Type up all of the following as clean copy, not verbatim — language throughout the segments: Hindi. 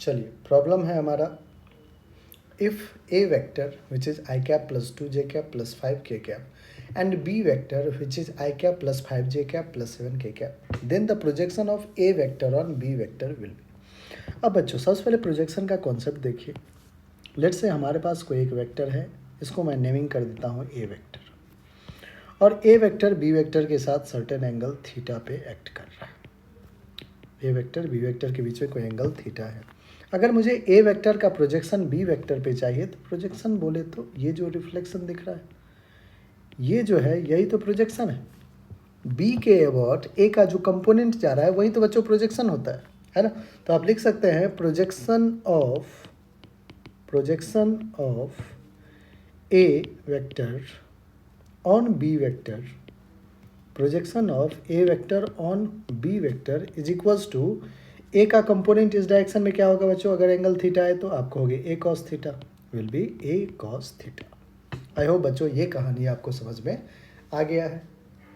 चलिए, प्रॉब्लम है हमारा, if a vector which is i cap plus 2j cap plus 5k cap and b vector which is i cap plus 5j cap plus 7k cap, then the projection of A vector on B vector will be. अब बच्चों सबसे पहले प्रोजेक्शन का कॉन्सेप्ट देखिए। लेट्स से हमारे पास कोई एक वेक्टर है, इसको मैं नेमिंग कर देता हूँ ए वेक्टर, और ए वेक्टर बी वेक्टर के साथ सर्टेन एंगल थीटा पे एक्ट कर रहा है। ए वेक्टर बी वेक्टर के बीच में कोई एंगल थीटा है। अगर मुझे ए वेक्टर का प्रोजेक्शन बी वेक्टर पे चाहिए तो प्रोजेक्शन बोले तो ये जो रिफ्लेक्शन दिख रहा है, ये जो है यही तो प्रोजेक्शन है। बी के अबाउट ए का जो कंपोनेंट जा रहा है वही तो बच्चों प्रोजेक्शन होता है ना। तो आप लिख सकते हैं projection of A vector on B vector, projection of A vector on B vector is equals to A का कंपोनेंट इस डायरेक्शन में क्या होगा बच्चों, अगर एंगल थीटा है तो आपको होगी A cos theta, will be A cos theta. I hope बच्चों ये कहानी आपको समझ में आ गया है।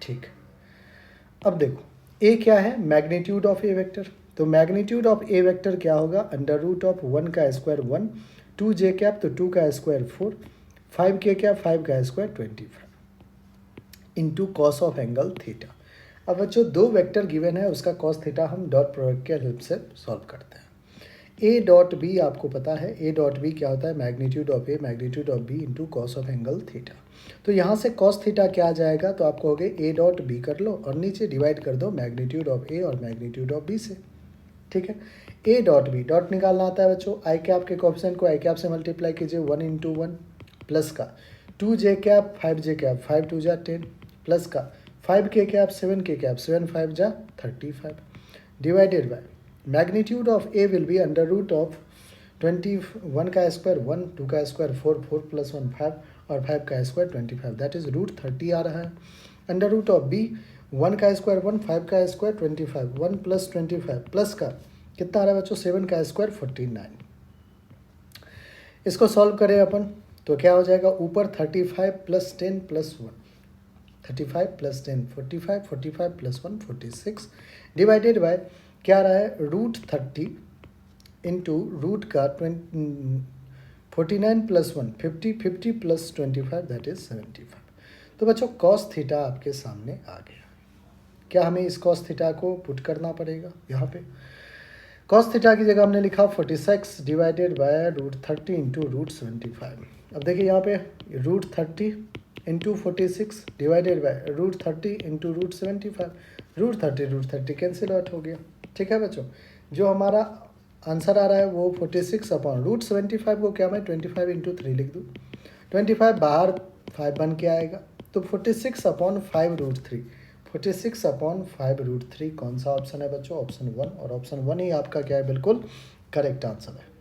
ठीक, अब देखो ए क्या है, मैग्नीट्यूड ऑफ ए वेक्टर। तो मैग्नीट्यूड ऑफ ए वेक्टर क्या होगा, अंडर रूट ऑफ 1 का स्क्वायर 1, 2j कैप तो 2 का स्क्वायर 4, 5k कैप 5 का square 25 into cos of angle theta. अब बच्चों दो वेक्टर गिवन है, उसका कॉस थीटा हम डॉट प्रोडक्ट के हेल्प से सॉल्व करते हैं। ए डॉट बी आपको पता है, ए डॉट बी क्या होता है, magnitude of a magnitude of b into cos of angle theta. तो यहाँ से कॉस थीटा क्या आ जाएगा, तो आपको हो गए ए डॉट बी कर लो और नीचे डिवाइड कर दो मैग्नीट्यूड ऑफ ए और मैग्नीट्यूड ऑफ बी से। ठीक है, ए डॉट बी डॉट निकालना आता है बच्चों, आई कैप के कोएफिशिएंट को आई कैप से मल्टीप्लाई कीजिए 1 इंटू 1 प्लस का 2j कैप 5j कैप 5 2 जा 10 प्लस का 5k कैप 7k कैप 7 5 जा 35 divided by magnitude of a will be under root of 21 का स्क्वायर 1, 2 का स्क्वायर 4, 4 प्लस 1 5 और 5 का स्क्वायर 25, दैट इज रूट 30 आ रहा है। अंडर रूट ऑफ बी 1 का स्क्वायर 1, 5 का स्क्वायर 25, 1 प्लस 25 प्लस का कितना आ रहा है बच्चों 7 का स्क्वायर 49। इसको सॉल्व करें अपन तो क्या हो जाएगा, ऊपर 35 plus 10 plus 1, 35 plus 10 45, 45 plus 1 46 divided bye क्या आ रहा है रूट 30 इंटू रूट का 49 प्लस 1 50, 50 प्लस 25 दैट इज 75। तो बच्चों कॉस थीटा आपके सामने आ गया। क्या हमें इस कॉस थीटा को पुट करना पड़ेगा यहाँ पे, कॉस थीटा की जगह हमने लिखा 46 divided by root 30 into root 75। अब देखिए यहाँ पे root 30 into 46 divided by root 30 into root 75, root 30 cancel out हो गया। ठीक है बच्चों, जो हमारा आंसर आ रहा है वो 46 अपॉन रूट 75 को क्या मैं 25 इंटू 3 लिख दूँ, 25 बाहर 5 बन के आएगा, तो 46 अपॉन 5 रूट 3, 46 अपॉन 5 रूट 3 कौन सा ऑप्शन है बच्चों, ऑप्शन 1, और ऑप्शन 1 ही आपका क्या है बिल्कुल करेक्ट आंसर है।